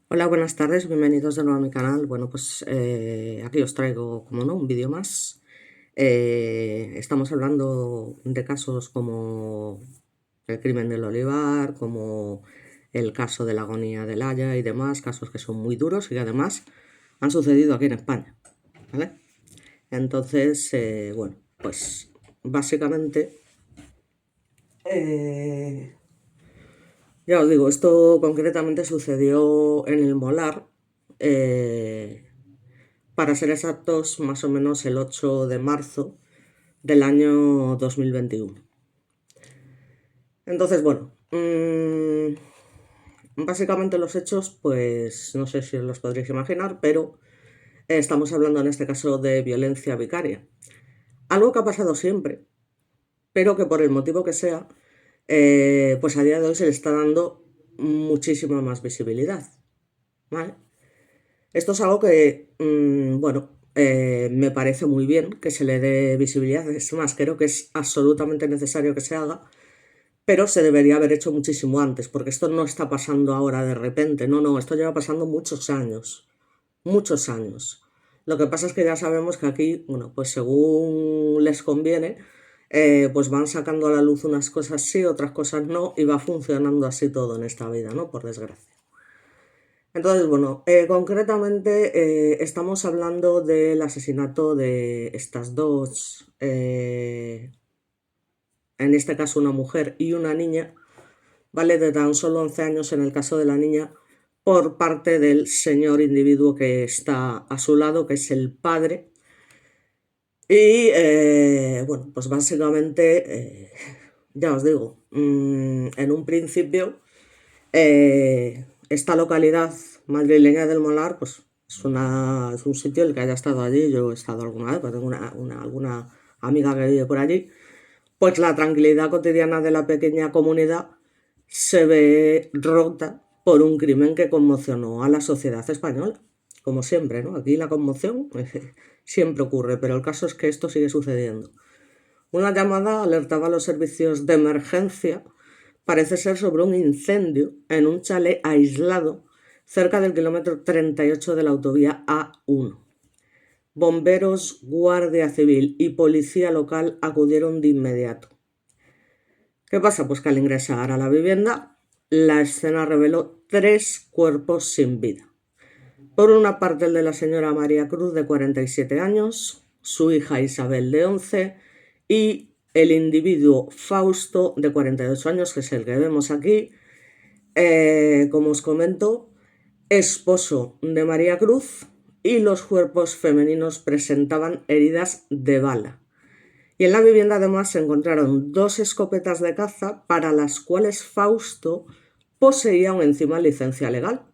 Hola, buenas tardes, bienvenidos de nuevo a mi canal. Bueno, pues aquí os traigo, como no, un vídeo más. Estamos hablando de casos como el crimen del Olivar, como el caso de la agonía del Haya y demás, casos que son muy duros y que además han sucedido aquí en España, ¿vale? Entonces, bueno, pues básicamente, eh, ya os digo, esto concretamente sucedió en el Molar. eh, para ser exactos, más o menos el 8 de marzo del año 2021. Entonces, bueno, básicamente los hechos, pues no sé si os los podréis imaginar, pero estamos hablando en este caso de violencia vicaria. Algo que ha pasado siempre, pero que por el motivo que sea, pues a día de hoy se le está dando muchísima más visibilidad, ¿vale? Esto es algo que, bueno, me parece muy bien que se le dé visibilidad. Es más, creo que es absolutamente necesario que se haga, pero se debería haber hecho muchísimo antes, porque esto no está pasando ahora de repente. No, no, esto lleva pasando muchos años, muchos años. Lo que pasa es que ya sabemos que aquí, bueno, pues según les conviene, pues van sacando a la luz unas cosas sí, otras cosas no, y va funcionando así todo en esta vida, ¿no? Por desgracia. Entonces, bueno, concretamente estamos hablando del asesinato de estas dos, en este caso una mujer y una niña, ¿vale? De tan solo 11 años en el caso de la niña, por parte del señor individuo que está a su lado, que es el padre. Y bueno, pues básicamente, ya os digo, en un principio esta localidad madrileña del Molar, pues es un sitio en el que haya estado allí. Yo he estado alguna vez, pues tengo alguna amiga que vive por allí. Pues la tranquilidad cotidiana de la pequeña comunidad se ve rota por un crimen que conmocionó a la sociedad española. Como siempre, ¿no? Aquí la conmoción siempre ocurre, pero el caso es que esto sigue sucediendo. Una llamada alertaba a los servicios de emergencia, parece ser sobre un incendio en un chalet aislado cerca del kilómetro 38 de la autovía A1. Bomberos, Guardia Civil y policía local acudieron de inmediato. ¿Qué pasa? Pues que al ingresar a la vivienda, la escena reveló tres cuerpos sin vida. Por una parte el de la señora María Cruz, de 47 años, su hija Isabel, de 11, y el individuo Fausto, de 48 años, que es el que vemos aquí, como os comento, esposo de María Cruz, y los cuerpos femeninos presentaban heridas de bala. Y en la vivienda además se encontraron dos escopetas de caza para las cuales Fausto poseía aún encima licencia legal,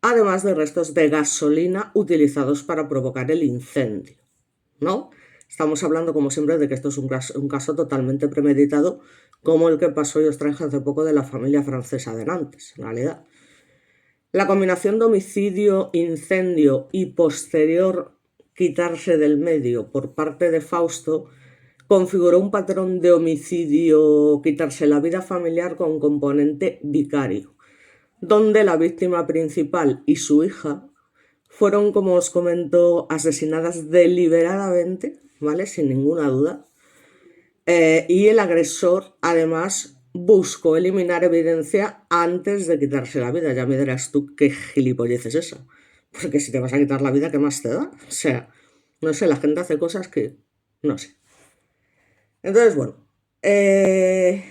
además de restos de gasolina utilizados para provocar el incendio, ¿no? Estamos hablando, como siempre, de que esto es un caso totalmente premeditado, como el que pasó, y os traje hace poco, de la familia francesa de Nantes, en realidad. La combinación de homicidio, incendio y posterior quitarse del medio por parte de Fausto configuró un patrón de homicidio, quitarse la vida familiar con componente vicario, donde la víctima principal y su hija fueron, como os comento, asesinadas deliberadamente, ¿vale? Sin ninguna duda. Y el agresor, además, buscó eliminar evidencia antes de quitarse la vida. Ya me dirás tú qué gilipollez es eso. Porque si te vas a quitar la vida, ¿qué más te da? O sea, no sé, la gente hace cosas que no sé. Entonces, bueno, eh,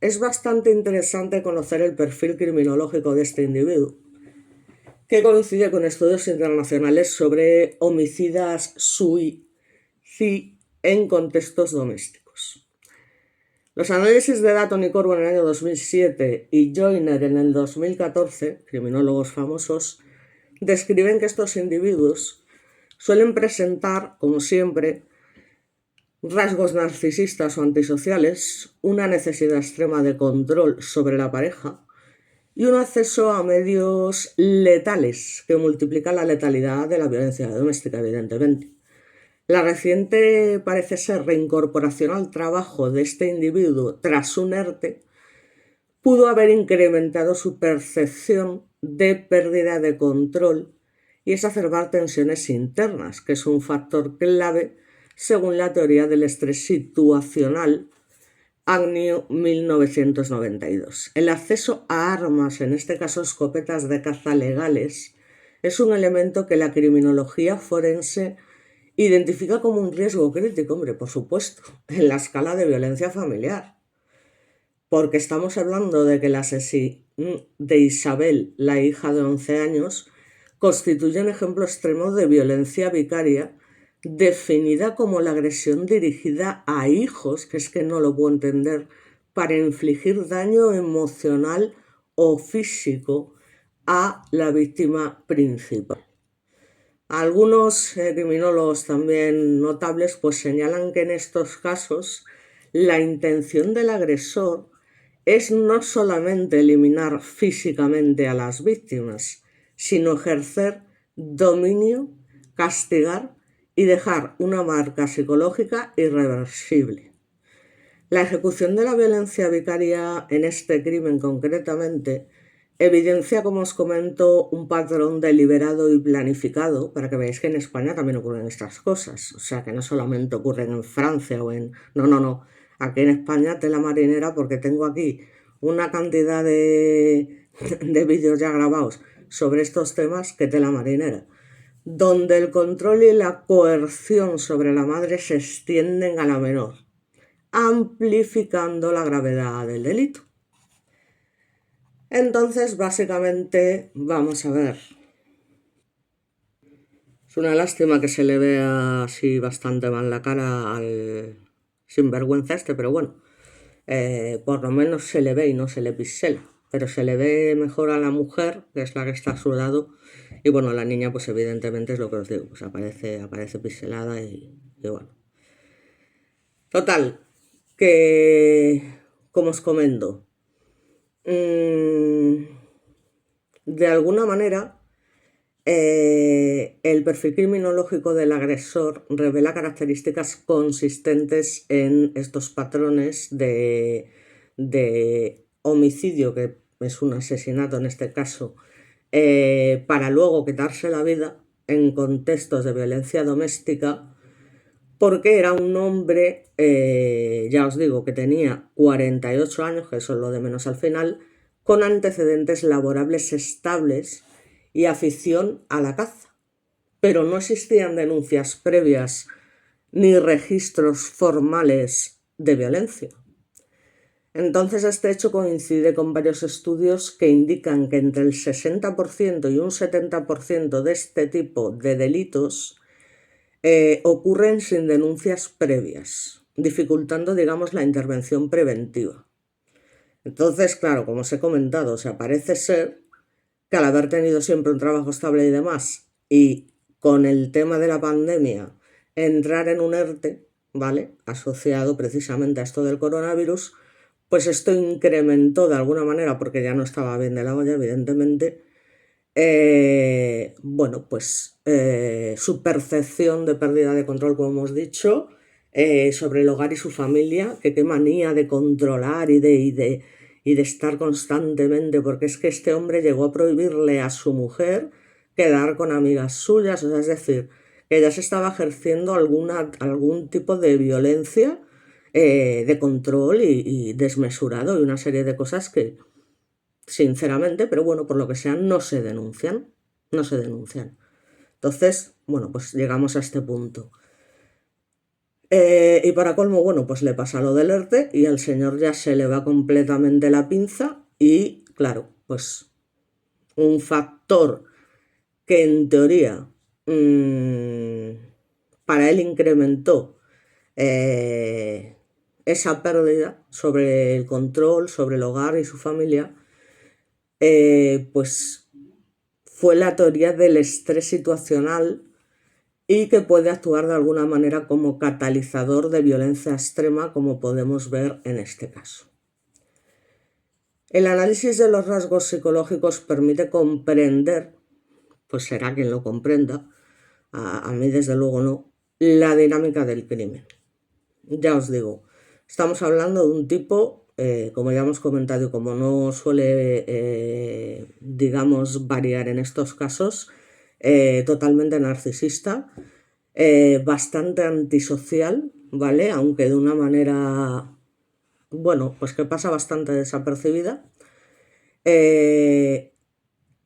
es bastante interesante conocer el perfil criminológico de este individuo, que coincide con estudios internacionales sobre homicidas sui en contextos domésticos. Los análisis de Datton y Corbo en el año 2007 y Joyner en el 2014, criminólogos famosos, describen que estos individuos suelen presentar, como siempre, rasgos narcisistas o antisociales, una necesidad extrema de control sobre la pareja y un acceso a medios letales que multiplican la letalidad de la violencia doméstica, evidentemente. La reciente, parece ser, reincorporación al trabajo de este individuo tras un ERTE pudo haber incrementado su percepción de pérdida de control y exacerbar tensiones internas, que es un factor clave según la teoría del estrés situacional año 1992. El acceso a armas, en este caso escopetas de caza legales, es un elemento que la criminología forense identifica como un riesgo crítico, hombre, por supuesto, en la escala de violencia familiar. Porque estamos hablando de que el asesino de Isabel, la hija de 11 años, constituye un ejemplo extremo de violencia vicaria definida como la agresión dirigida a hijos, que es que no lo puedo entender, para infligir daño emocional o físico a la víctima principal. Algunos criminólogos también notables pues señalan que en estos casos la intención del agresor es no solamente eliminar físicamente a las víctimas, sino ejercer dominio, castigar y dejar una marca psicológica irreversible. La ejecución de la violencia vicaria en este crimen concretamente evidencia, como os comento, un patrón deliberado y planificado, para que veáis que en España también ocurren estas cosas, o sea que no solamente ocurren en Francia o en... No, aquí en España tela marinera, porque tengo aquí una cantidad de vídeos ya grabados sobre estos temas que tela marinera, donde el control y la coerción sobre la madre se extienden a la menor, amplificando la gravedad del delito. Entonces, básicamente, vamos a ver. Es una lástima que se le vea así bastante mal la cara al sinvergüenza este, pero bueno, por lo menos se le ve y no se le pixela. Pero se le ve mejor a la mujer, que es la que está a su lado, y bueno, la niña pues evidentemente es lo que os digo, pues aparece pixelada y bueno. Total, que, como os comento, de alguna manera, el perfil criminológico del agresor revela características consistentes en estos patrones de homicidio, que es un asesinato en este caso, para luego quitarse la vida en contextos de violencia doméstica, porque era un hombre, ya os digo, que tenía 48 años, que eso es lo de menos al final, con antecedentes laborables estables y afición a la caza. Pero no existían denuncias previas ni registros formales de violencia. Entonces este hecho coincide con varios estudios que indican que entre el 60% y un 70% de este tipo de delitos ocurren sin denuncias previas, dificultando, digamos, la intervención preventiva. Entonces, claro, como os he comentado, parece ser que al haber tenido siempre un trabajo estable y demás, y con el tema de la pandemia, entrar en un ERTE, ¿vale?, asociado precisamente a esto del coronavirus, pues esto incrementó de alguna manera, porque ya no estaba bien de la olla, evidentemente, su percepción de pérdida de control, como hemos dicho, sobre el hogar y su familia, que qué manía de controlar y de estar constantemente, porque es que este hombre llegó a prohibirle a su mujer quedar con amigas suyas, o sea, es decir, que ya se estaba ejerciendo algún tipo de violencia, de control y desmesurado, y una serie de cosas que, sinceramente, pero bueno, por lo que sea, no se denuncian. Entonces, bueno, pues llegamos a este punto. Y para colmo, bueno, pues le pasa lo del ERTE y al señor ya se le va completamente la pinza y, claro, pues un factor que en teoría para él incrementó esa pérdida sobre el control, sobre el hogar y su familia, pues fue la teoría del estrés situacional y que puede actuar de alguna manera como catalizador de violencia extrema, como podemos ver en este caso. El análisis de los rasgos psicológicos permite comprender, pues será quien lo comprenda, a mí desde luego no, la dinámica del crimen. Ya os digo, estamos hablando de un tipo como ya hemos comentado y como no suele, digamos, variar en estos casos, totalmente narcisista, bastante antisocial, ¿vale? Aunque de una manera, bueno, pues que pasa bastante desapercibida.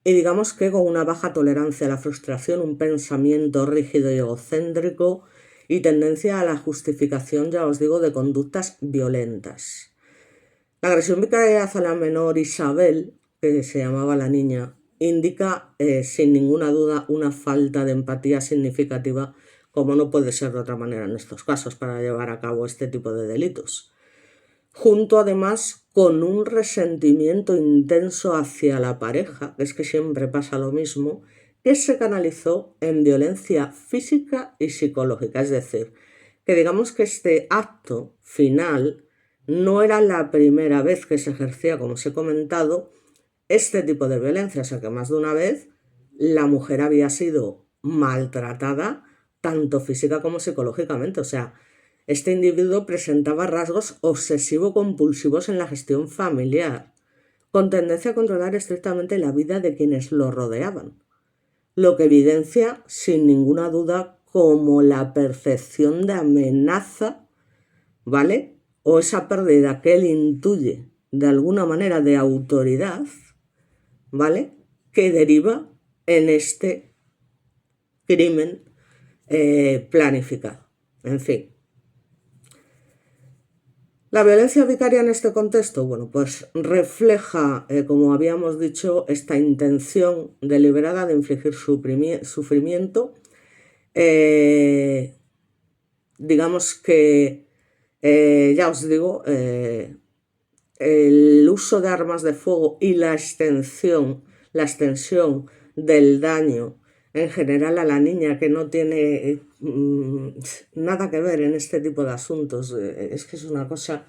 Y digamos que con una baja tolerancia a la frustración, un pensamiento rígido y egocéntrico y tendencia a la justificación, ya os digo, de conductas violentas. La agresión vicaria hacia la menor Isabel, que se llamaba la niña, indica sin ninguna duda una falta de empatía significativa, como no puede ser de otra manera en estos casos, para llevar a cabo este tipo de delitos. Junto además con un resentimiento intenso hacia la pareja, es que siempre pasa lo mismo, que se canalizó en violencia física y psicológica. Es decir, que digamos que este acto final no era la primera vez que se ejercía, como os he comentado, este tipo de violencia, o sea que más de una vez la mujer había sido maltratada tanto física como psicológicamente, o sea, este individuo presentaba rasgos obsesivo-compulsivos en la gestión familiar, con tendencia a controlar estrictamente la vida de quienes lo rodeaban, lo que evidencia sin ninguna duda como la percepción de amenaza, ¿vale? O esa pérdida que él intuye de alguna manera de autoridad, ¿vale? Que deriva en este crimen planificado. En fin. La violencia vicaria en este contexto, bueno, pues refleja, como habíamos dicho, esta intención deliberada de infligir sufrimiento. Digamos que, ya os digo, el uso de armas de fuego y la extensión del daño en general a la niña, que no tiene nada que ver en este tipo de asuntos, es que es una cosa,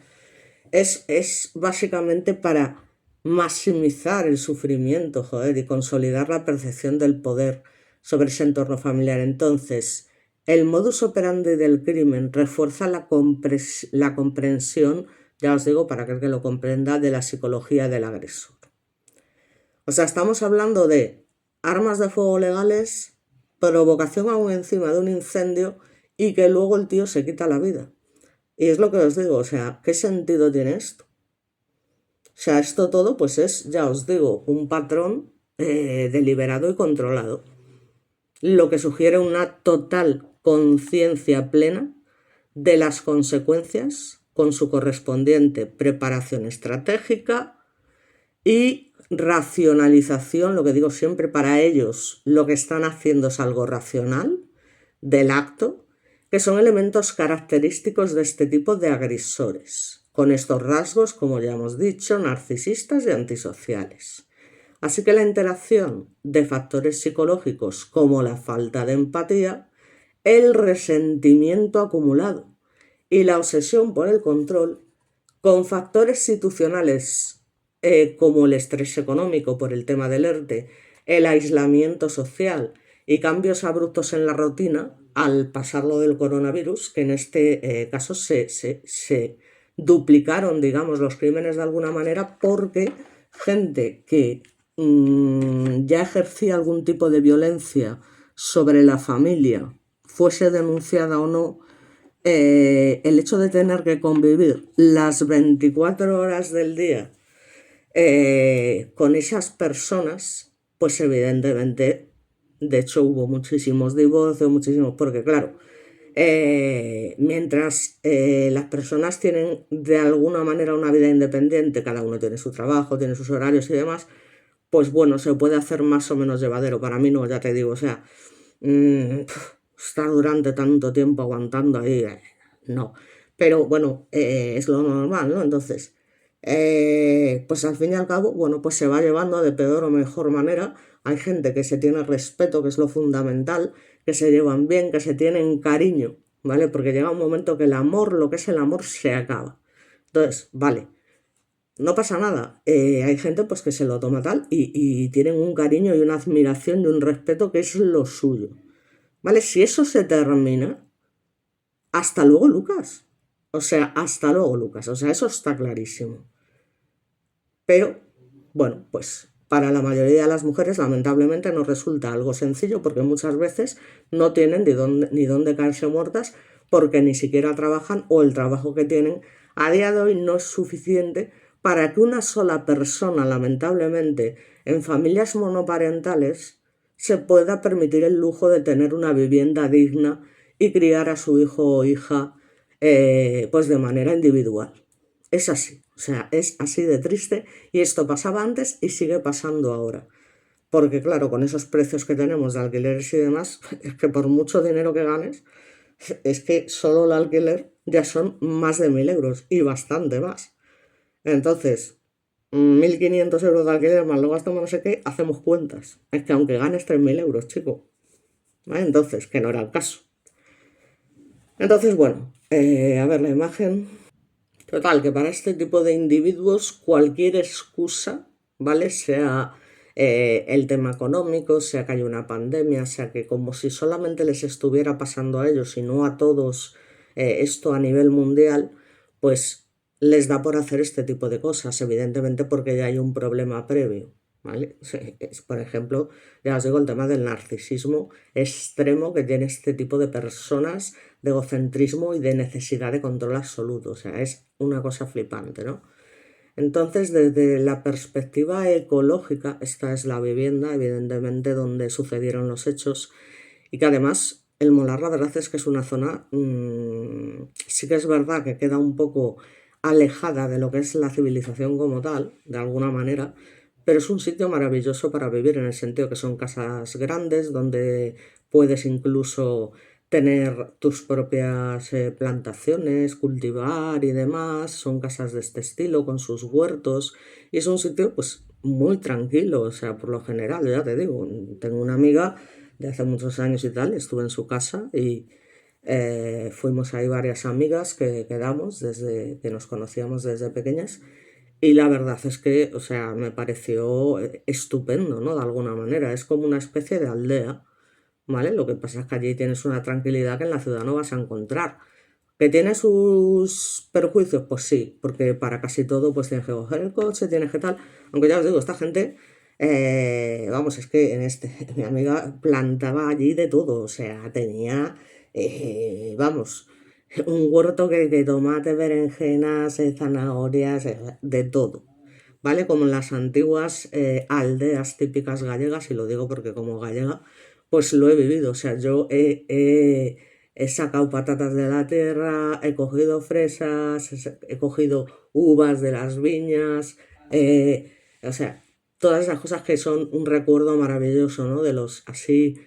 es básicamente para maximizar el sufrimiento, joder, y consolidar la percepción del poder sobre ese entorno familiar. Entonces, el modus operandi del crimen refuerza la comprensión, ya os digo, para que lo comprenda, de la psicología del agresor. O sea, estamos hablando de armas de fuego legales, provocación aún encima de un incendio y que luego el tío se quita la vida. Y es lo que os digo, o sea, ¿qué sentido tiene esto? O sea, esto todo pues es, ya os digo, un patrón deliberado y controlado, lo que sugiere una total conciencia plena de las consecuencias con su correspondiente preparación estratégica y racionalización. Lo que digo siempre, para ellos lo que están haciendo es algo racional del acto, que son elementos característicos de este tipo de agresores, con estos rasgos, como ya hemos dicho, narcisistas y antisociales. Así que la interacción de factores psicológicos como la falta de empatía, el resentimiento acumulado y la obsesión por el control, con factores institucionales como el estrés económico por el tema del ERTE, el aislamiento social y cambios abruptos en la rutina al pasar lo del coronavirus, que en este caso se duplicaron, digamos, los crímenes de alguna manera, porque gente que ya ejercía algún tipo de violencia sobre la familia, fuese denunciada o no, el hecho de tener que convivir las 24 horas del día con esas personas, pues evidentemente, de hecho hubo muchísimos divorcios, porque claro, mientras las personas tienen de alguna manera una vida independiente, cada uno tiene su trabajo, tiene sus horarios y demás, pues bueno, se puede hacer más o menos llevadero. Para mí no, ya te digo, o sea, estar durante tanto tiempo aguantando ahí, no. Pero bueno, es lo normal, ¿no? Entonces, pues al fin y al cabo, bueno, pues se va llevando de peor o mejor manera. Hay gente que se tiene respeto, que es lo fundamental, que se llevan bien, que se tienen cariño, ¿vale? Porque llega un momento que el amor, lo que es el amor, se acaba. Entonces, vale, no pasa nada. Hay gente pues que se lo toma tal y tienen un cariño y una admiración y un respeto que es lo suyo. ¿Vale? Si eso se termina, hasta luego, Lucas. O sea, hasta luego, Lucas. O sea, eso está clarísimo. Pero, bueno, pues para la mayoría de las mujeres lamentablemente no resulta algo sencillo porque muchas veces no tienen ni dónde caerse muertas porque ni siquiera trabajan o el trabajo que tienen a día de hoy no es suficiente para que una sola persona, lamentablemente, en familias monoparentales, se pueda permitir el lujo de tener una vivienda digna y criar a su hijo o hija pues de manera individual. Es así, o sea, es así de triste y esto pasaba antes y sigue pasando ahora. Porque claro, con esos precios que tenemos de alquileres y demás, es que por mucho dinero que ganes, es que solo el alquiler ya son más de 1.000 euros y bastante más. Entonces, 1.500 euros de alquiler más luego gastamos no sé qué, hacemos cuentas. Es que aunque ganes 3.000 euros, chico. ¿Vale? Entonces, que no era el caso. Entonces, bueno, a ver la imagen. Total, que para este tipo de individuos cualquier excusa, ¿vale? Sea el tema económico, sea que haya una pandemia, sea que como si solamente les estuviera pasando a ellos y no a todos esto a nivel mundial, pues les da por hacer este tipo de cosas, evidentemente porque ya hay un problema previo, ¿vale? Por ejemplo, ya os digo, el tema del narcisismo extremo que tiene este tipo de personas, de egocentrismo y de necesidad de control absoluto. O sea, es una cosa flipante, ¿no? Entonces, desde la perspectiva ecológica, esta es la vivienda, evidentemente, donde sucedieron los hechos y que además el Molar, la verdad es que es una zona, sí que es verdad que queda un poco alejada de lo que es la civilización como tal, de alguna manera, pero es un sitio maravilloso para vivir en el sentido que son casas grandes donde puedes incluso tener tus propias plantaciones, cultivar y demás. Son casas de este estilo con sus huertos y es un sitio pues muy tranquilo, o sea, por lo general, ya te digo, tengo una amiga de hace muchos años y tal, estuve en su casa y fuimos ahí varias amigas que quedamos desde que nos conocíamos desde pequeñas y la verdad es que, o sea, me pareció estupendo, ¿no? De alguna manera, es como una especie de aldea. ¿Vale? Lo que pasa es que allí tienes una tranquilidad que en la ciudad no vas a encontrar. ¿Que tiene sus perjuicios? Pues sí, porque para casi todo pues tienes que coger el coche, tienes que tal. Aunque ya os digo, esta gente, vamos, es que mi amiga plantaba allí de todo, o sea, tenía, vamos, un huerto que tomate, berenjenas, zanahorias, de todo. ¿Vale? Como en las antiguas aldeas típicas gallegas, y lo digo porque como gallega, pues lo he vivido. O sea, yo he sacado patatas de la tierra, he cogido fresas, he cogido uvas de las viñas, o sea, todas esas cosas que son un recuerdo maravilloso, ¿no? De los así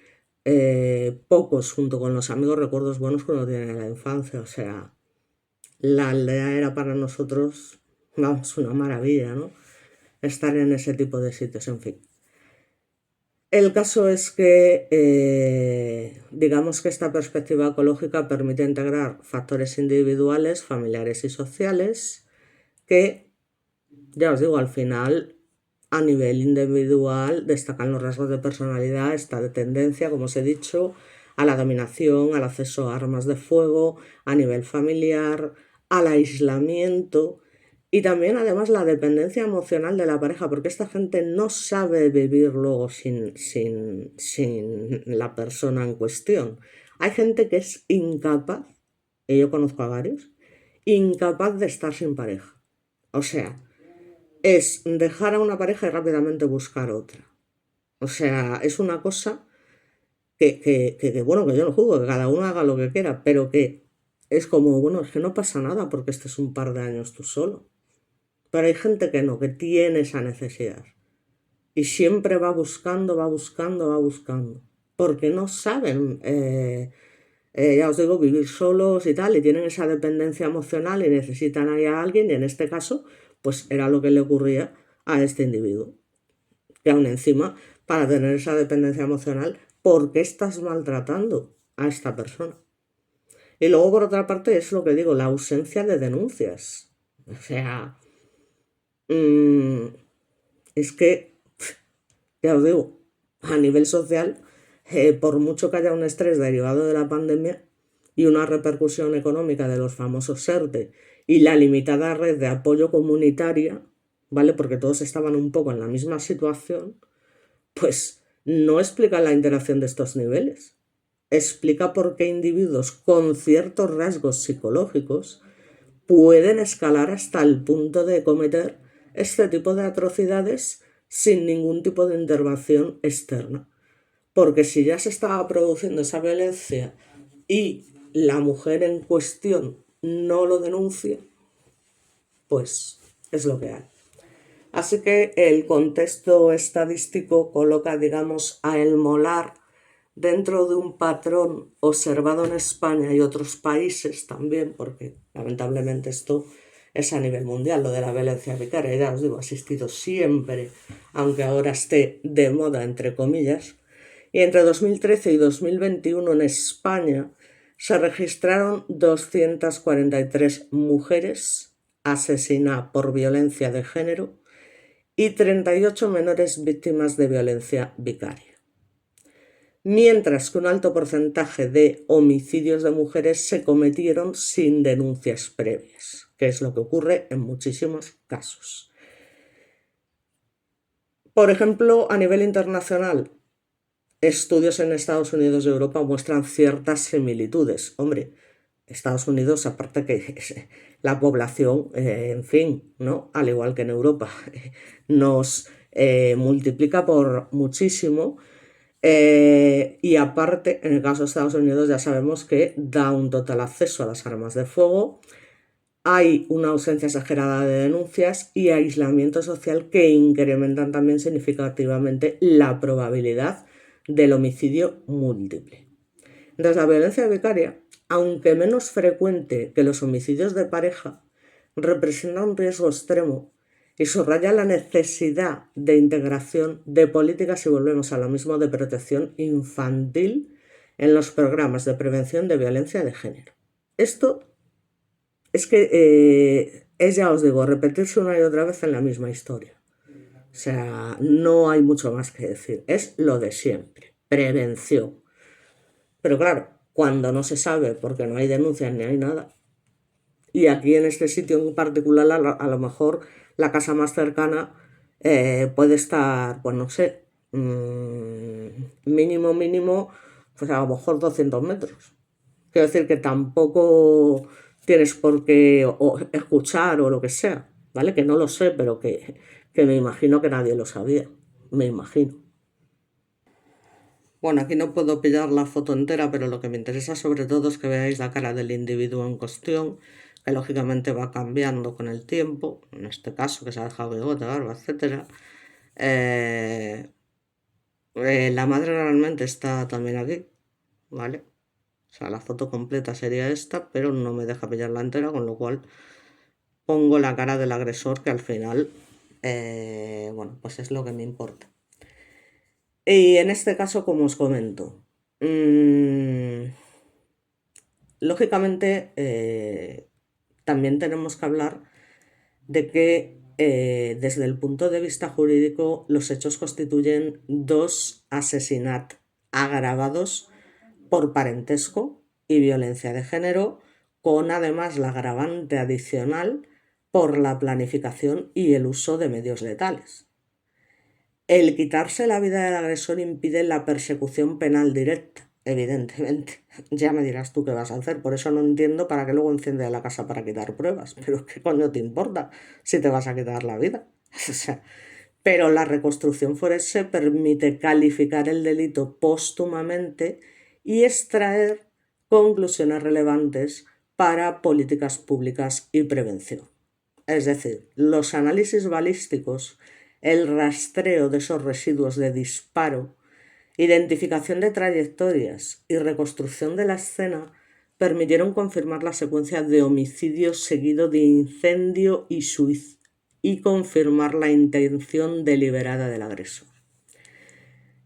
pocos, junto con los amigos, recuerdos buenos que uno tiene en la infancia. O sea, la aldea era para nosotros, vamos, una maravilla, ¿no? Estar en ese tipo de sitios, en fin. El caso es que, digamos que esta perspectiva ecológica permite integrar factores individuales, familiares y sociales que, ya os digo, al final, a nivel individual, destacan los rasgos de personalidad, esta de tendencia, como os he dicho, a la dominación, al acceso a armas de fuego, a nivel familiar, al aislamiento y también además la dependencia emocional de la pareja, porque esta gente no sabe vivir luego sin la persona en cuestión. Hay gente que es incapaz, y yo conozco a varios, incapaz de estar sin pareja. O sea, es dejar a una pareja y rápidamente buscar otra. O sea, es una cosa bueno, que yo no juzgo, que cada uno haga lo que quiera, pero que es como, bueno, es que no pasa nada porque estés un par de años tú solo. Pero hay gente que no, que tiene esa necesidad. Y siempre va buscando, va buscando, va buscando. Porque no saben, ya os digo, vivir solos y tal, y tienen esa dependencia emocional y necesitan ahí a alguien, y en este caso, pues era lo que le ocurría a este individuo. Que aún encima, para tener esa dependencia emocional, ¿por qué estás maltratando a esta persona? Y luego, por otra parte, es lo que digo, la ausencia de denuncias. O sea, mm, es que, ya os digo, a nivel social, por mucho que haya un estrés derivado de la pandemia y una repercusión económica de los famosos ERTE y la limitada red de apoyo comunitaria, ¿vale? Porque todos estaban un poco en la misma situación, pues no explica la interacción de estos niveles. Explica por qué individuos con ciertos rasgos psicológicos pueden escalar hasta el punto de cometer este tipo de atrocidades sin ningún tipo de intervención externa. Porque si ya se estaba produciendo esa violencia y la mujer en cuestión no lo denuncia, pues es lo que hay. Así que el contexto estadístico coloca, digamos, a el molar dentro de un patrón observado en España y otros países también, porque lamentablemente esto es a nivel mundial, lo de la violencia vicaria, ya os digo, ha existido siempre, aunque ahora esté de moda, entre comillas. Y entre 2013 y 2021 en España se registraron 243 mujeres asesinadas por violencia de género y 38 menores víctimas de violencia vicaria. Mientras que un alto porcentaje de homicidios de mujeres se cometieron sin denuncias previas, que es lo que ocurre en muchísimos casos. Por ejemplo, a nivel internacional, estudios en Estados Unidos y Europa muestran ciertas similitudes. Hombre, Estados Unidos, aparte que la población, en fin, ¿no? Al igual que en Europa, nos multiplica por muchísimo. Y aparte, en el caso de Estados Unidos ya sabemos que da un total acceso a las armas de fuego, hay una ausencia exagerada de denuncias y aislamiento social que incrementan también significativamente la probabilidad del homicidio múltiple. Entonces, la violencia vicaria, aunque menos frecuente que los homicidios de pareja, representa un riesgo extremo y subraya la necesidad de integración de políticas, y volvemos a lo mismo, de protección infantil en los programas de prevención de violencia de género. Esto es que ya os digo, repetirse una y otra vez en la misma historia. O sea, no hay mucho más que decir. Es lo de siempre. Prevención. Pero claro, cuando no se sabe porque no hay denuncias ni hay nada, y aquí en este sitio en particular a lo mejor la casa más cercana puede estar, pues no sé, mínimo, pues a lo mejor 200 metros. Quiero decir que tampoco tienes por qué escuchar o lo que sea, ¿vale? Que no lo sé, pero que me imagino que nadie lo sabía, me imagino. Bueno, aquí no puedo pillar la foto entera, pero lo que me interesa sobre todo es que veáis la cara del individuo en cuestión, que lógicamente va cambiando con el tiempo, en este caso que se ha dejado bigote, barba, etc. La madre realmente está también aquí, ¿vale? O sea, la foto completa sería esta, pero no me deja pillarla entera, con lo cual pongo la cara del agresor, que al final, bueno, pues es lo que me importa. Y en este caso, como os comento, lógicamente también tenemos que hablar de que desde el punto de vista jurídico los hechos constituyen dos asesinatos agravados por parentesco y violencia de género, con además la agravante adicional por la planificación y el uso de medios letales. El quitarse la vida del agresor impide la persecución penal directa, evidentemente. Ya me dirás tú qué vas a hacer, por eso no entiendo para qué luego enciende la casa para quitar pruebas. Pero ¿qué coño te importa si te vas a quitar la vida? O sea, pero la reconstrucción forense permite calificar el delito póstumamente y extraer conclusiones relevantes para políticas públicas y prevención. Es decir, los análisis balísticos, el rastreo de esos residuos de disparo, identificación de trayectorias y reconstrucción de la escena permitieron confirmar la secuencia de homicidio seguido de incendio y suicidio y confirmar la intención deliberada del agresor.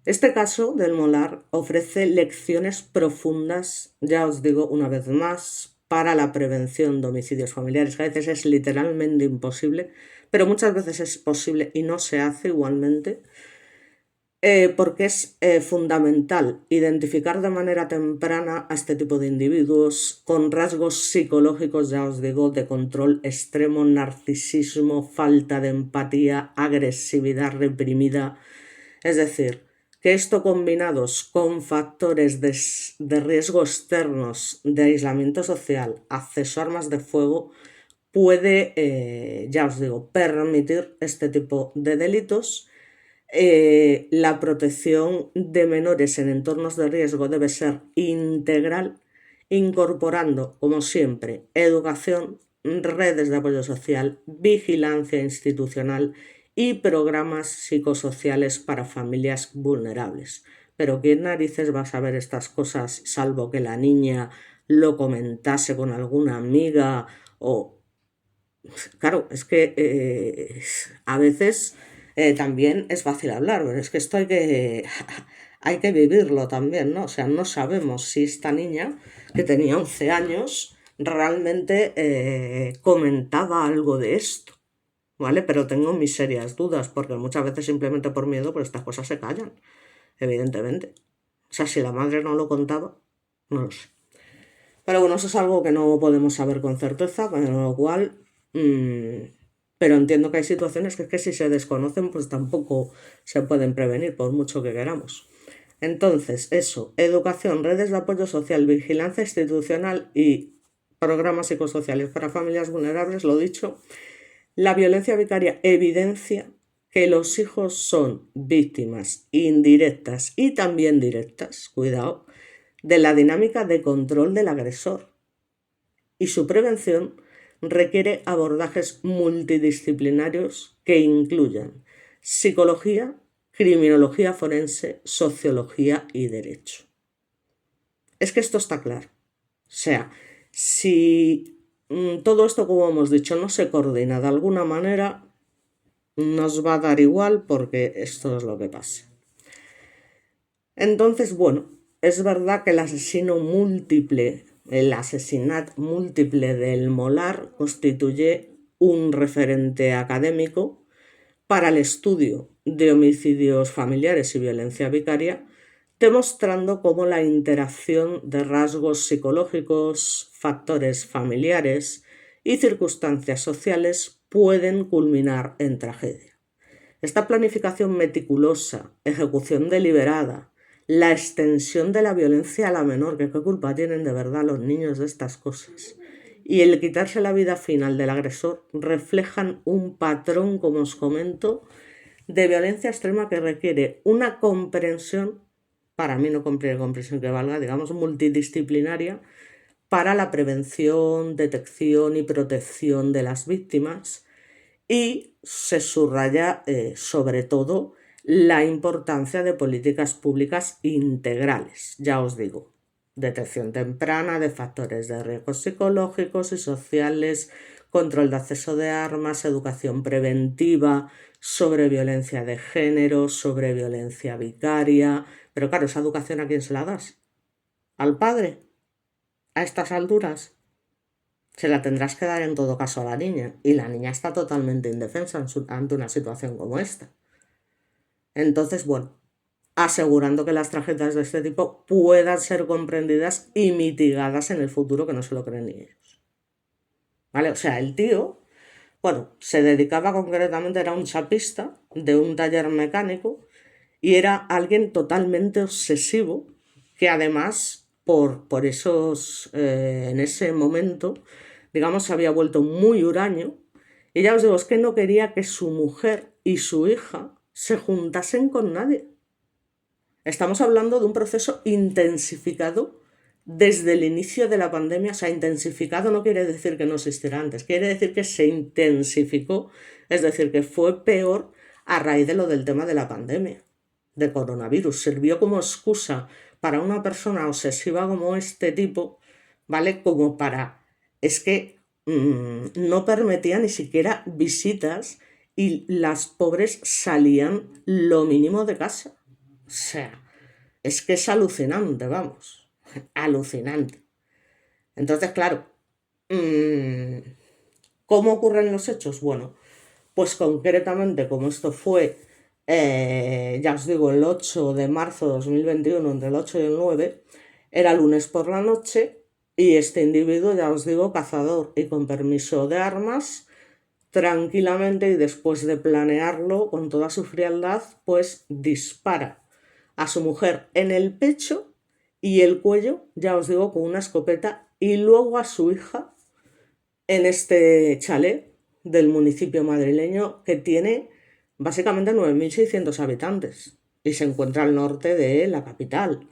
Este caso del Molar ofrece lecciones profundas, ya os digo una vez más, para la prevención de homicidios familiares, que a veces es literalmente imposible, pero muchas veces es posible y no se hace igualmente. porque es fundamental identificar de manera temprana a este tipo de individuos con rasgos psicológicos, ya os digo, de control extremo, narcisismo, falta de empatía, agresividad reprimida. Es decir, que esto combinados con factores de riesgo externos, de aislamiento social, acceso a armas de fuego, puede, ya os digo, permitir este tipo de delitos. La protección de menores en entornos de riesgo debe ser integral, incorporando, como siempre, educación, redes de apoyo social, vigilancia institucional y programas psicosociales para familias vulnerables. Pero ¿quién narices va a saber estas cosas salvo que la niña lo comentase con alguna amiga o... Claro, es que a veces también es fácil hablar, pero es que esto hay que vivirlo también, ¿no? O sea, no sabemos si esta niña, que tenía 11 años, realmente comentaba algo de esto, ¿vale? Pero tengo mis serias dudas, porque muchas veces simplemente por miedo, pues estas cosas se callan, evidentemente. O sea, si la madre no lo contaba, no lo sé. Pero bueno, eso es algo que no podemos saber con certeza, con lo cual... pero entiendo que hay situaciones que es que si se desconocen, pues tampoco se pueden prevenir, por mucho que queramos. Entonces, eso, educación, redes de apoyo social, vigilancia institucional y programas psicosociales para familias vulnerables, lo dicho, la violencia vicaria evidencia que los hijos son víctimas indirectas y también directas, cuidado, de la dinámica de control del agresor. Y su prevención requiere abordajes multidisciplinarios que incluyan psicología, criminología forense, sociología y derecho. Es que esto está claro. O sea, si todo esto, como hemos dicho, no se coordina de alguna manera, nos va a dar igual porque esto es lo que pasa. Entonces, bueno, es verdad que el asesinato múltiple del Molar constituye un referente académico para el estudio de homicidios familiares y violencia vicaria, demostrando cómo la interacción de rasgos psicológicos, factores familiares y circunstancias sociales pueden culminar en tragedia. Esta planificación meticulosa, ejecución deliberada, la extensión de la violencia a la menor, que qué culpa tienen de verdad los niños de estas cosas, y el quitarse la vida final del agresor reflejan un patrón, como os comento, de violencia extrema que requiere una comprensión, para mí no comprensión que valga, digamos, multidisciplinaria, para la prevención, detección y protección de las víctimas, y se subraya sobre todo la importancia de políticas públicas integrales, ya os digo, detección temprana de factores de riesgo psicológicos y sociales, control de acceso de armas, educación preventiva sobre violencia de género, sobre violencia vicaria. Pero claro, ¿esa educación a quién se la das? ¿Al padre? ¿A estas alturas? Se la tendrás que dar en todo caso a la niña, y la niña está totalmente indefensa ante una situación como esta. Entonces, bueno, asegurando que las tragedias de este tipo puedan ser comprendidas y mitigadas en el futuro, que no se lo creen ni ellos. ¿Vale? O sea, el tío, bueno, se dedicaba concretamente, era un chapista de un taller mecánico y era alguien totalmente obsesivo que además, por esos, en ese momento, digamos, se había vuelto muy huraño. Y ya os digo, es que no quería que su mujer y su hija se juntasen con nadie. Estamos hablando de un proceso intensificado desde el inicio de la pandemia. O sea, intensificado no quiere decir que no existiera antes, quiere decir que se intensificó, es decir, que fue peor a raíz de lo del tema de la pandemia, de coronavirus. Sirvió como excusa para una persona obsesiva como este tipo, ¿vale? Como para... Es que no permitía ni siquiera visitas y las pobres salían lo mínimo de casa. O sea, es que es alucinante, vamos, alucinante. Entonces, claro, ¿cómo ocurren los hechos? Bueno, pues concretamente como esto fue ya os digo, el 8 de marzo de 2021, entre el 8 y el 9, era lunes por la noche y este individuo, ya os digo, cazador y con permiso de armas, tranquilamente y después de planearlo con toda su frialdad, pues dispara a su mujer en el pecho y el cuello, ya os digo, con una escopeta, y luego a su hija en este chalet del municipio madrileño que tiene básicamente 9.600 habitantes y se encuentra al norte de la capital.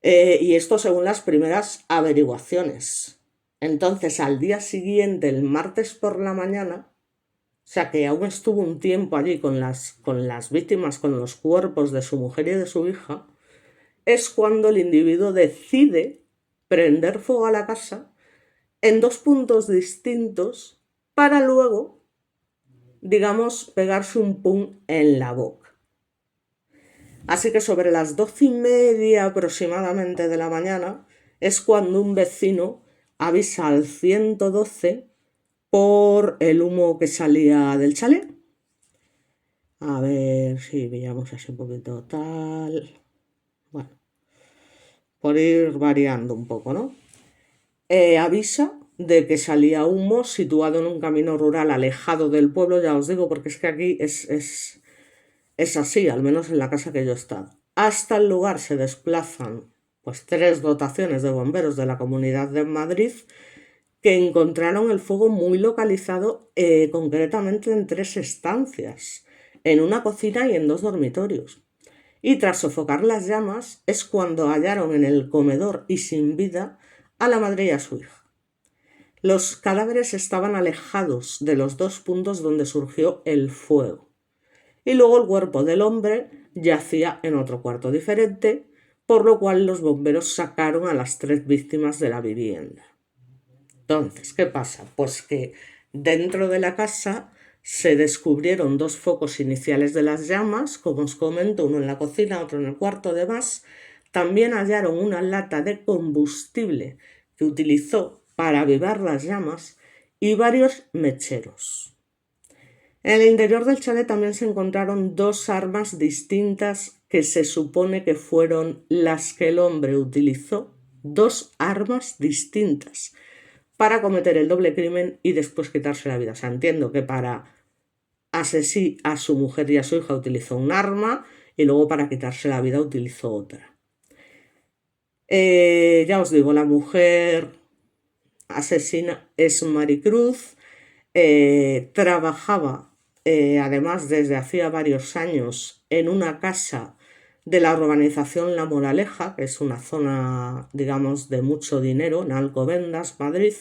Y esto según las primeras averiguaciones. Entonces, al día siguiente, el martes por la mañana, o sea que aún estuvo un tiempo allí con las víctimas, con los cuerpos de su mujer y de su hija, es cuando el individuo decide prender fuego a la casa en dos puntos distintos para luego, digamos, pegarse un pum en la boca. Así que sobre las 12:30 aproximadamente de la mañana es cuando un vecino avisa al 112 por el humo que salía del chalet. A ver si veíamos así un poquito tal. Bueno, por ir variando un poco, ¿no? Avisa de que salía humo situado en un camino rural alejado del pueblo, ya os digo, porque es que aquí es así, al menos en la casa que yo he estado. Hasta el lugar se desplazan pues 3 dotaciones de bomberos de la Comunidad de Madrid que encontraron el fuego muy localizado, concretamente en 3 estancias, en una cocina y en 2 dormitorios. Y tras sofocar las llamas es cuando hallaron en el comedor y sin vida a la madre y a su hija. Los cadáveres estaban alejados de los 2 puntos donde surgió el fuego. Y luego el cuerpo del hombre yacía en otro cuarto diferente, por lo cual los bomberos sacaron a las 3 víctimas de la vivienda. Entonces, ¿qué pasa? Pues que dentro de la casa se descubrieron 2 focos iniciales de las llamas, como os comento, uno en la cocina, otro en el cuarto, demás. También hallaron una lata de combustible que utilizó para avivar las llamas y varios mecheros. En el interior del chalet también se encontraron 2 armas distintas que se supone que fueron las que el hombre utilizó, 2 armas distintas, para cometer el doble crimen y después quitarse la vida. O sea, entiendo que para asesinar a su mujer y a su hija utilizó un arma y luego para quitarse la vida utilizó otra. Ya os digo, la mujer asesina es Maricruz, trabajaba además desde hacía varios años en una casa de la urbanización La Moraleja, que es una zona, digamos, de mucho dinero, en Alcobendas, Madrid,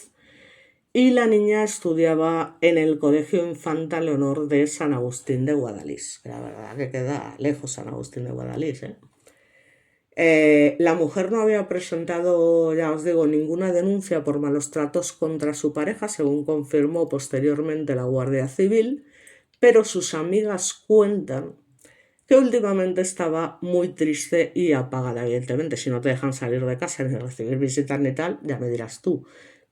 y la niña estudiaba en el Colegio Infanta Leonor de San Agustín de Guadalís. La verdad que queda lejos San Agustín de Guadalís, ¿eh? La mujer no había presentado, ya os digo, ninguna denuncia por malos tratos contra su pareja, según confirmó posteriormente la Guardia Civil, pero sus amigas cuentan que últimamente estaba muy triste y apagada. Evidentemente, si no te dejan salir de casa ni recibir visitas ni tal, ya me dirás tú.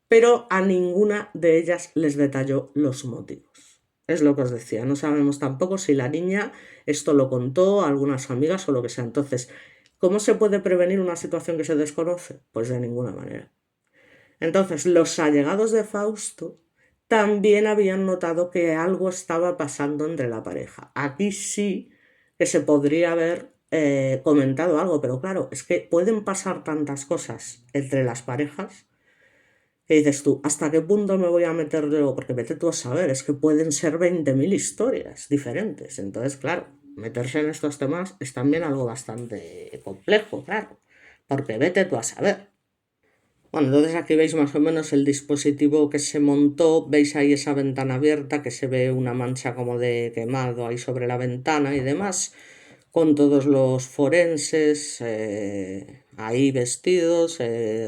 Pero a ninguna de ellas les detalló los motivos. Es lo que os decía, no sabemos tampoco si la niña esto lo contó a algunas amigas o lo que sea. Entonces, ¿cómo se puede prevenir una situación que se desconoce? Pues de ninguna manera. Entonces, los allegados de Fausto también habían notado que algo estaba pasando entre la pareja. Aquí sí que se podría haber comentado algo, pero claro, es que pueden pasar tantas cosas entre las parejas que dices tú, ¿hasta qué punto me voy a meter yo? Porque vete tú a saber, es que pueden ser 20.000 historias diferentes. Entonces, claro, meterse en estos temas es también algo bastante complejo, claro, porque vete tú a saber. Bueno, entonces aquí veis más o menos el dispositivo que se montó, veis ahí esa ventana abierta que se ve una mancha como de quemado ahí sobre la ventana y demás, con todos los forenses ahí vestidos,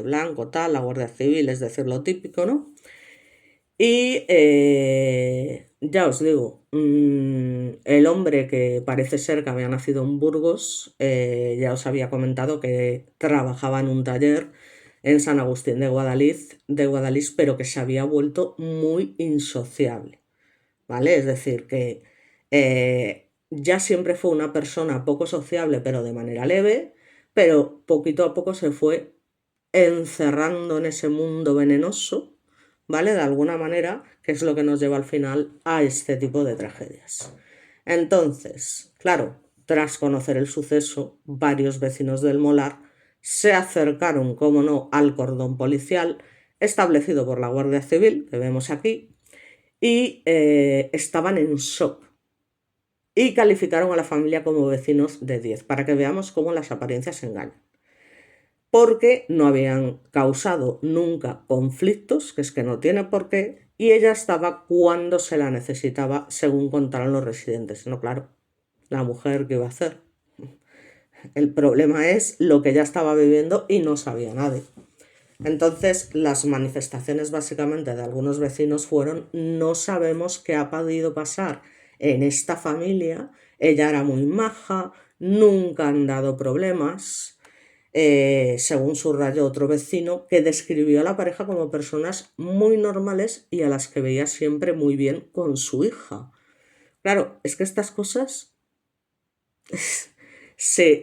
blanco, tal, la Guardia Civil, es decir, lo típico, ¿no? Y ya os digo, el hombre que parece ser que había nacido en Burgos, ya os había comentado que trabajaba en un taller en San Agustín de Guadalís, pero que se había vuelto muy insociable, ¿vale? Es decir, que ya siempre fue una persona poco sociable, pero de manera leve, pero poquito a poco se fue encerrando en ese mundo venenoso, ¿vale? De alguna manera, que es lo que nos lleva al final a este tipo de tragedias. Entonces, claro, tras conocer el suceso, varios vecinos del Molar se acercaron, como no, al cordón policial establecido por la Guardia Civil, que vemos aquí, y estaban en shock. Y calificaron a la familia como vecinos de 10, para que veamos cómo las apariencias engañan. Porque no habían causado nunca conflictos, que es que no tiene por qué, y ella estaba cuando se la necesitaba, según contaron los residentes. No, claro, la mujer, ¿qué iba a hacer? El problema es lo que ella estaba viviendo y no sabía nadie. Entonces, las manifestaciones básicamente de algunos vecinos fueron: no sabemos qué ha podido pasar en esta familia, ella era muy maja, nunca han dado problemas, según subrayó otro vecino, que describió a la pareja como personas muy normales y a las que veía siempre muy bien con su hija. Claro, es que estas cosas se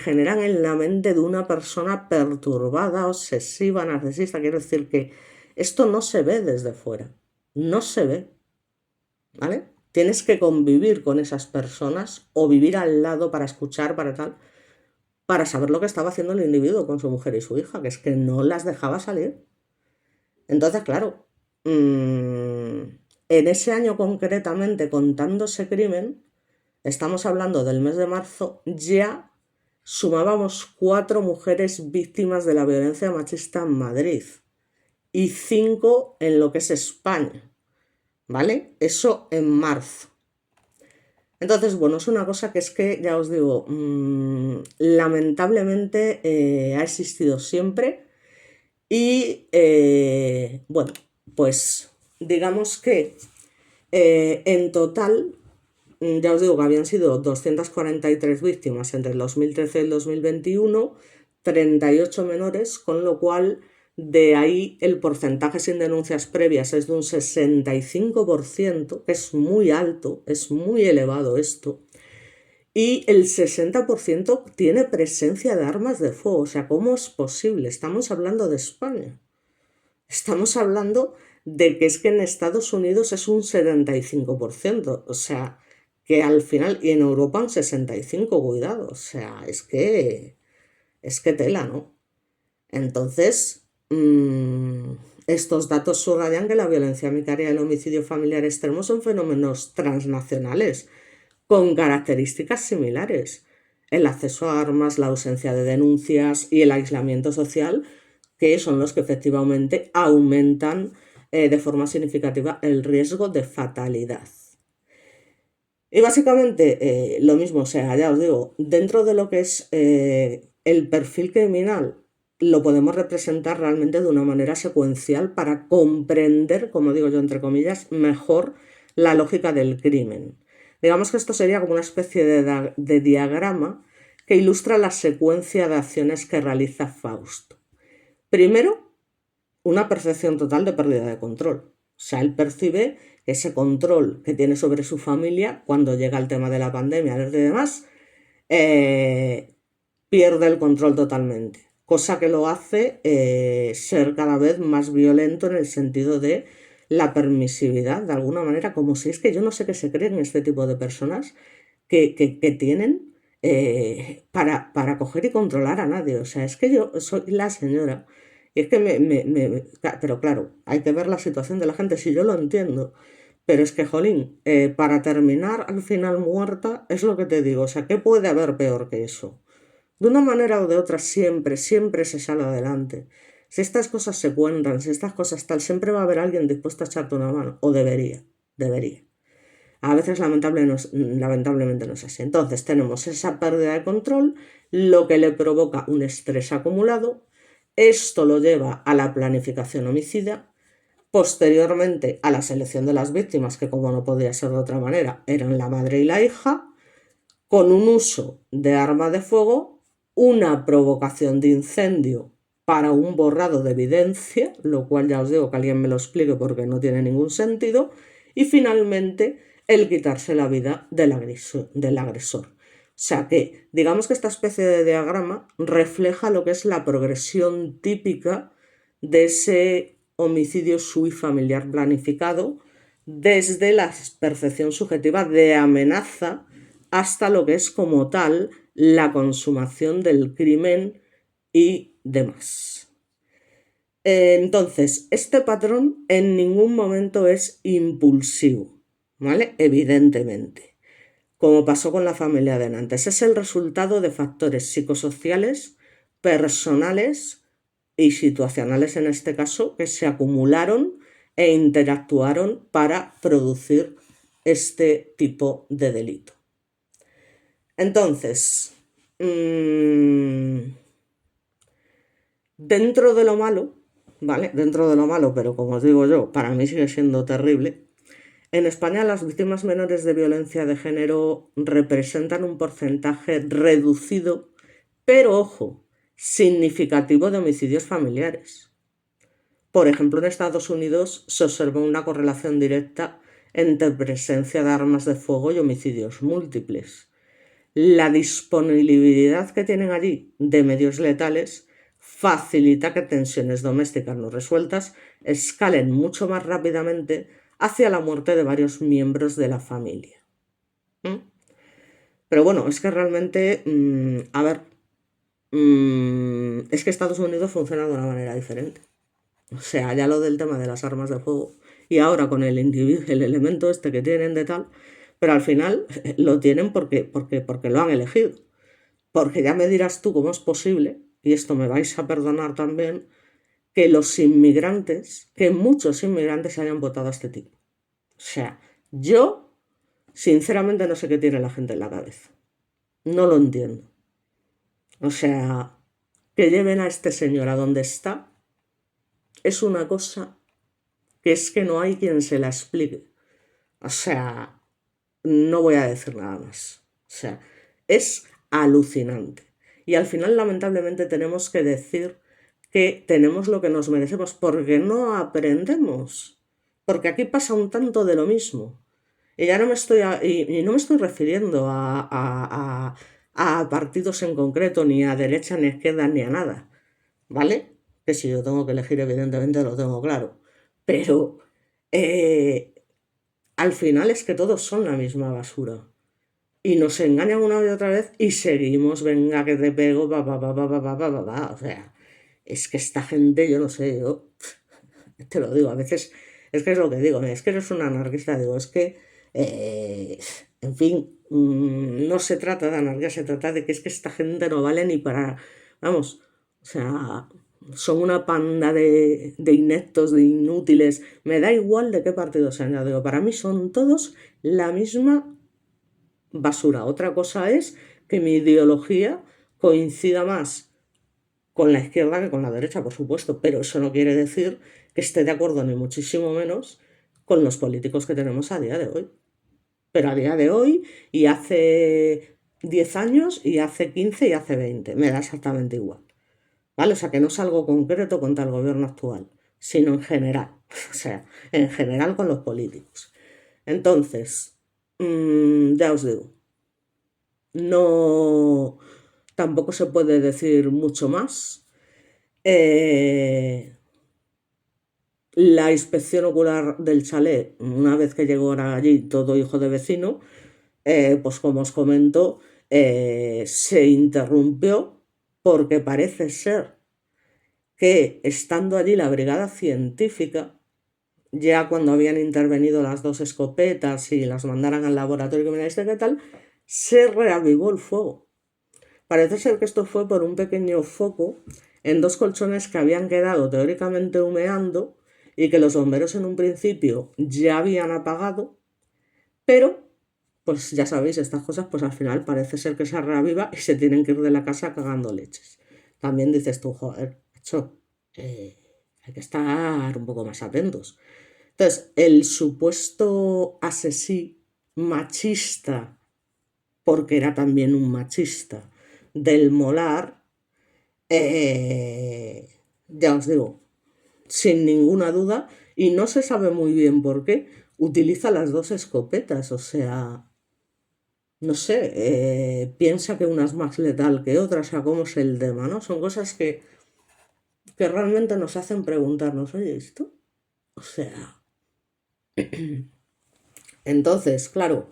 generan en la mente de una persona perturbada, obsesiva, narcisista. Quiero decir que esto no se ve desde fuera, no se ve, ¿vale? Tienes que convivir con esas personas o vivir al lado para escuchar, para tal, para saber lo que estaba haciendo el individuo con su mujer y su hija, que es que no las dejaba salir. Entonces, claro, en ese año concretamente, contando ese crimen, estamos hablando del mes de marzo, ya sumábamos 4 mujeres víctimas de la violencia machista en Madrid y 5 en lo que es España, ¿vale? Eso en marzo. Entonces, bueno, es una cosa que es que, ya os digo, lamentablemente ha existido siempre y, bueno, pues digamos que en total, ya os digo que habían sido 243 víctimas entre el 2013 y el 2021, 38 menores, con lo cual de ahí el porcentaje sin denuncias previas es de un 65%, que es muy alto, es muy elevado esto, y el 60% tiene presencia de armas de fuego. O sea, ¿cómo es posible? Estamos hablando de España. Estamos hablando de que es que en Estados Unidos es un 75%, o sea, que al final, y en Europa un 65%, cuidado, o sea, es que tela, ¿no? Entonces, estos datos subrayan que la violencia vicaria y el homicidio familiar extremo son fenómenos transnacionales con características similares. El acceso a armas, la ausencia de denuncias y el aislamiento social, que son los que efectivamente aumentan de forma significativa el riesgo de fatalidad. Y básicamente lo mismo, o sea, ya os digo, dentro de lo que es el perfil criminal, lo podemos representar realmente de una manera secuencial para comprender, como digo yo entre comillas, mejor la lógica del crimen. Digamos que esto sería como una especie de diagrama que ilustra la secuencia de acciones que realiza Fausto. Primero, una percepción total de pérdida de control. O sea, él percibe ese control que tiene sobre su familia cuando llega el tema de la pandemia y demás, pierde el control totalmente, cosa que lo hace ser cada vez más violento en el sentido de la permisividad, de alguna manera, como si es que yo no sé qué se creen este tipo de personas que tienen para coger y controlar a nadie. O sea, es que yo soy la señora. Y es que pero claro, hay que ver la situación de la gente, si yo lo entiendo. Pero es que, jolín, para terminar al final muerta, es lo que te digo. O sea, ¿qué puede haber peor que eso? De una manera o de otra, siempre, siempre se sale adelante. Si estas cosas se cuentan, si estas cosas tal, siempre va a haber alguien dispuesto a echarte una mano. O debería. A veces lamentablemente no es así. Entonces tenemos esa pérdida de control, lo que le provoca un estrés acumulado. Esto lo lleva a la planificación homicida, posteriormente a la selección de las víctimas, que como no podía ser de otra manera, eran la madre y la hija, con un uso de arma de fuego, una provocación de incendio para un borrado de evidencia, lo cual ya os digo que alguien me lo explique porque no tiene ningún sentido, y finalmente el quitarse la vida del agresor. O sea que, digamos que esta especie de diagrama refleja lo que es la progresión típica de ese homicidio sui familiar planificado, desde la percepción subjetiva de amenaza hasta lo que es como tal la consumación del crimen y demás. Entonces, este patrón en ningún momento es impulsivo, ¿vale? Evidentemente, como pasó con la familia de Nantes, es el resultado de factores psicosociales, personales y situacionales en este caso, que se acumularon e interactuaron para producir este tipo de delito. Entonces, dentro de lo malo, ¿vale? Dentro de lo malo, pero como os digo yo, para mí sigue siendo terrible. En España las víctimas menores de violencia de género representan un porcentaje reducido, pero ojo, significativo de homicidios familiares. Por ejemplo, en Estados Unidos se observó una correlación directa entre presencia de armas de fuego y homicidios múltiples. La disponibilidad que tienen allí de medios letales facilita que tensiones domésticas no resueltas escalen mucho más rápidamente hacia la muerte de varios miembros de la familia. Pero bueno, es que realmente, a ver, es que Estados Unidos funciona de una manera diferente. O sea, ya lo del tema de las armas de fuego y ahora con el individuo, el elemento este que tienen de tal, pero al final lo tienen porque lo han elegido. Porque ya me dirás tú cómo es posible, y esto me vais a perdonar también, que los inmigrantes, que muchos inmigrantes hayan votado a este tipo. O sea, yo sinceramente no sé qué tiene la gente en la cabeza. No lo entiendo. O sea, que lleven a este señor a donde está es una cosa que es que no hay quien se la explique. O sea, no voy a decir nada más. O sea, es alucinante. Y al final, lamentablemente, tenemos que decir que tenemos lo que nos merecemos porque no aprendemos. Porque aquí pasa un tanto de lo mismo. Y ya no me estoy, y no me estoy refiriendo a partidos en concreto, ni a derecha, ni a izquierda, ni a nada. ¿Vale? Que si yo tengo que elegir, evidentemente lo tengo claro. Pero al final es que todos son la misma basura. Y nos engañan una y otra vez y seguimos, venga, que te pego, O sea, es que esta gente, yo no sé, yo te lo digo, a veces es que es lo que digo, es que eres un anarquista, digo, es que, en fin, no se trata de anarquía, se trata de que es que esta gente no vale ni para, vamos, o sea, son una panda de ineptos, de inútiles, me da igual de qué partido sean, ya digo, para mí son todos la misma basura. Otra cosa es que mi ideología coincida más con la izquierda que con la derecha, por supuesto, pero eso no quiere decir que esté de acuerdo ni muchísimo menos con los políticos que tenemos a día de hoy. Pero a día de hoy y hace 10 años y hace 15 y hace 20, me da exactamente igual. ¿Vale? O sea, que no es algo concreto contra el gobierno actual, sino en general. O sea, en general con los políticos. Entonces, ya os digo, no, tampoco se puede decir mucho más. La inspección ocular del chalet, una vez que llegó allí todo hijo de vecino, pues como os comento, se interrumpió porque parece ser que estando allí la brigada científica, ya cuando habían intervenido las dos escopetas y las mandaran al laboratorio que me dice qué tal, se reavivó el fuego. Parece ser que esto fue por un pequeño foco en dos colchones que habían quedado teóricamente humeando y que los bomberos en un principio ya habían apagado, pero pues ya sabéis, estas cosas pues al final parece ser que se reaviva y se tienen que ir de la casa cagando leches. También dices tú, joder, macho, hay que estar un poco más atentos. Entonces, el supuesto asesino machista, porque era también un machista, del Molar, ya os digo, sin ninguna duda, y no se sabe muy bien por qué, utiliza las dos escopetas, o sea, no sé, piensa que una es más letal que otra, o sea, ¿cómo es el tema, no? Son cosas que realmente nos hacen preguntarnos, oye, ¿esto? O sea, entonces, claro,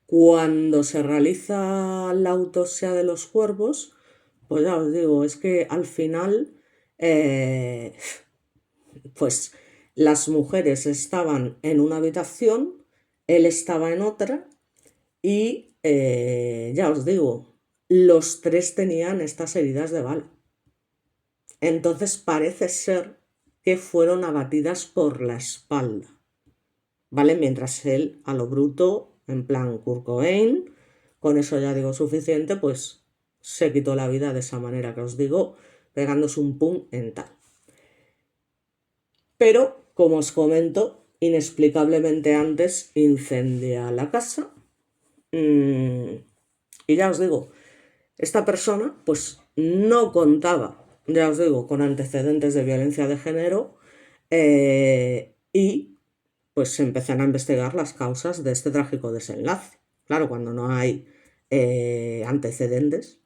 cuando se realiza la autopsia de los cuerpos, pues ya os digo, es que al final, eh, pues las mujeres estaban en una habitación, él estaba en otra y ya os digo, los tres tenían estas heridas de bala. Entonces parece ser que fueron abatidas por la espalda, ¿vale? Mientras él, a lo bruto, en plan Kurt Cobain, con eso ya digo suficiente, pues se quitó la vida de esa manera que os digo, pegándose un pum en tal. Pero, como os comento, inexplicablemente antes incendia la casa. Y ya os digo, esta persona pues no contaba, ya os digo, con antecedentes de violencia de género y pues se empiezan a investigar las causas de este trágico desenlace. Claro, cuando no hay antecedentes,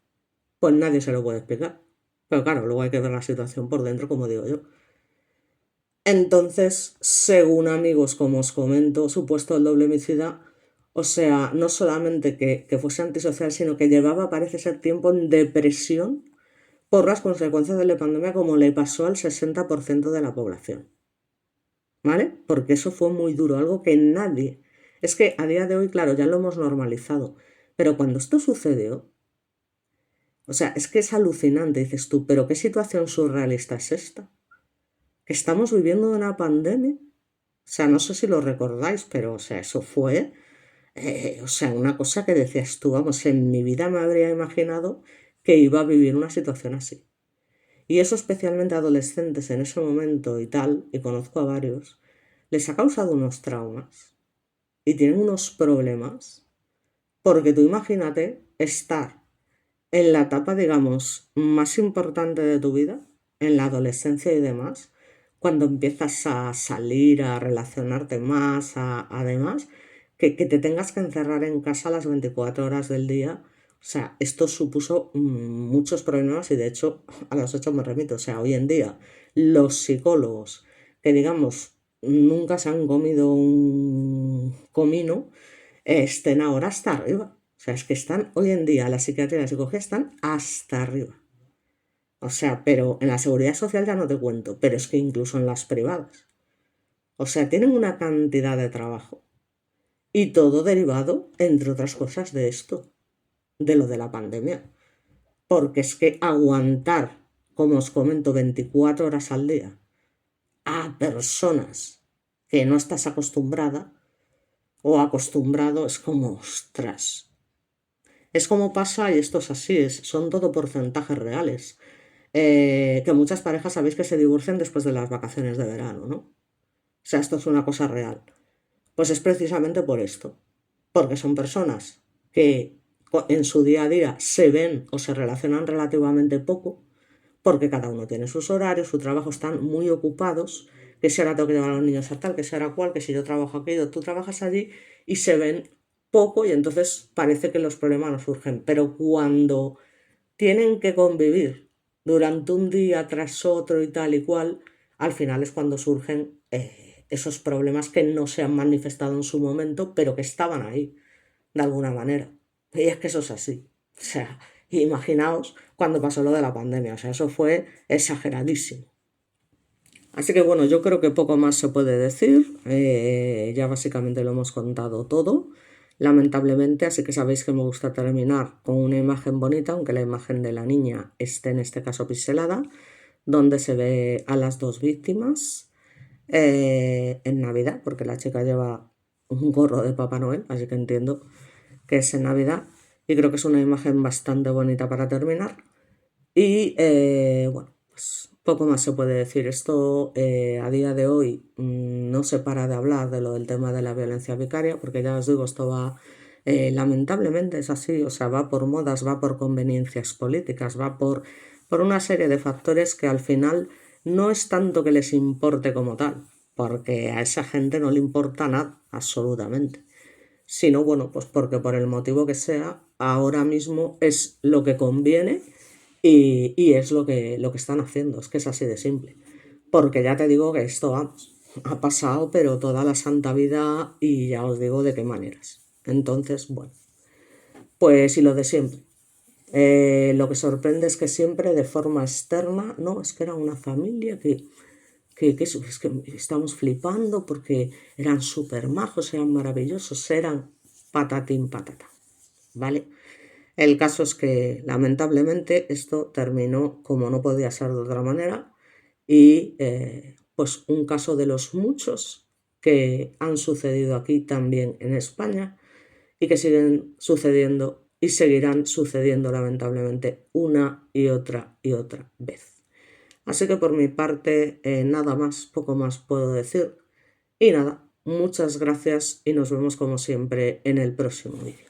pues nadie se lo puede explicar. Pero claro, luego hay que ver la situación por dentro, como digo yo. Entonces, según amigos, como os comento, supuesto el doble homicida, o sea, no solamente que fuese antisocial, sino que llevaba, parece ser, tiempo en depresión por las consecuencias de la pandemia, como le pasó al 60% de la población. ¿Vale? Porque eso fue muy duro, algo que nadie... Es que a día de hoy, claro, ya lo hemos normalizado, pero cuando esto sucedió, o sea, es que es alucinante, dices tú, pero ¿qué situación surrealista es esta? Que estamos viviendo una pandemia. O sea, no sé si lo recordáis, pero, o sea, eso fue, o sea, una cosa que decías tú, vamos, en mi vida me habría imaginado que iba a vivir una situación así. Y eso especialmente a adolescentes en ese momento y tal, y conozco a varios, les ha causado unos traumas y tienen unos problemas, porque tú imagínate estar en la etapa, digamos, más importante de tu vida, en la adolescencia y demás, cuando empiezas a salir, a relacionarte más, además, que te tengas que encerrar en casa las 24 horas del día. O sea, esto supuso muchos problemas y de hecho a los hechos me remito. O sea, hoy en día los psicólogos que digamos nunca se han comido un comino, estén ahora hasta arriba. O sea, es que están hoy en día, la psiquiatría y la psicología están hasta arriba. O sea, pero en la seguridad social ya no te cuento, pero es que incluso en las privadas. O sea, tienen una cantidad de trabajo. Y todo derivado, entre otras cosas, de esto, de lo de la pandemia. Porque es que aguantar, como os comento, 24 horas al día a personas que no estás acostumbrada o acostumbrado es como, ostras. Es como pasa, y esto es así, son todo porcentajes reales. Que muchas parejas sabéis que se divorcian después de las vacaciones de verano, ¿no? O sea, esto es una cosa real. Pues es precisamente por esto. Porque son personas que en su día a día se ven o se relacionan relativamente poco, porque cada uno tiene sus horarios, su trabajo, están muy ocupados, que si ahora tengo que llevar a los niños a tal, que si ahora cual, que si yo trabajo aquí, tú trabajas allí, y se ven poco y entonces parece que los problemas no surgen. Pero cuando tienen que convivir durante un día tras otro y tal y cual, al final es cuando surgen esos problemas que no se han manifestado en su momento, pero que estaban ahí, de alguna manera. Y es que eso es así. O sea, imaginaos cuando pasó lo de la pandemia, o sea, eso fue exageradísimo. Así que bueno, yo creo que poco más se puede decir, ya básicamente lo hemos contado todo, lamentablemente, así que sabéis que me gusta terminar con una imagen bonita, aunque la imagen de la niña esté en este caso pixelada, donde se ve a las dos víctimas en Navidad, porque la chica lleva un gorro de Papá Noel, así que entiendo que es en Navidad, y creo que es una imagen bastante bonita para terminar. Y bueno, pues poco más se puede decir. Esto a día de hoy no se para de hablar de lo del tema de la violencia vicaria, porque ya os digo, esto va, lamentablemente es así, o sea, va por modas, va por conveniencias políticas, va por una serie de factores que al final no es tanto que les importe como tal, porque a esa gente no le importa nada, absolutamente. Sino, bueno, pues porque por el motivo que sea, ahora mismo es lo que conviene y es lo que están haciendo, es que es así de simple. Porque ya te digo que esto ha pasado, pero toda la santa vida y ya os digo de qué maneras. Entonces, bueno, pues y lo de siempre. Lo que sorprende es que siempre de forma externa, no, es que era una familia es que estamos flipando porque eran súper majos, eran maravillosos, eran patatín patata, ¿vale? El caso es que lamentablemente esto terminó como no podía ser de otra manera y pues un caso de los muchos que han sucedido aquí también en España y que siguen sucediendo y seguirán sucediendo lamentablemente una y otra vez. Así que por mi parte nada más, poco más puedo decir y nada, muchas gracias y nos vemos como siempre en el próximo vídeo.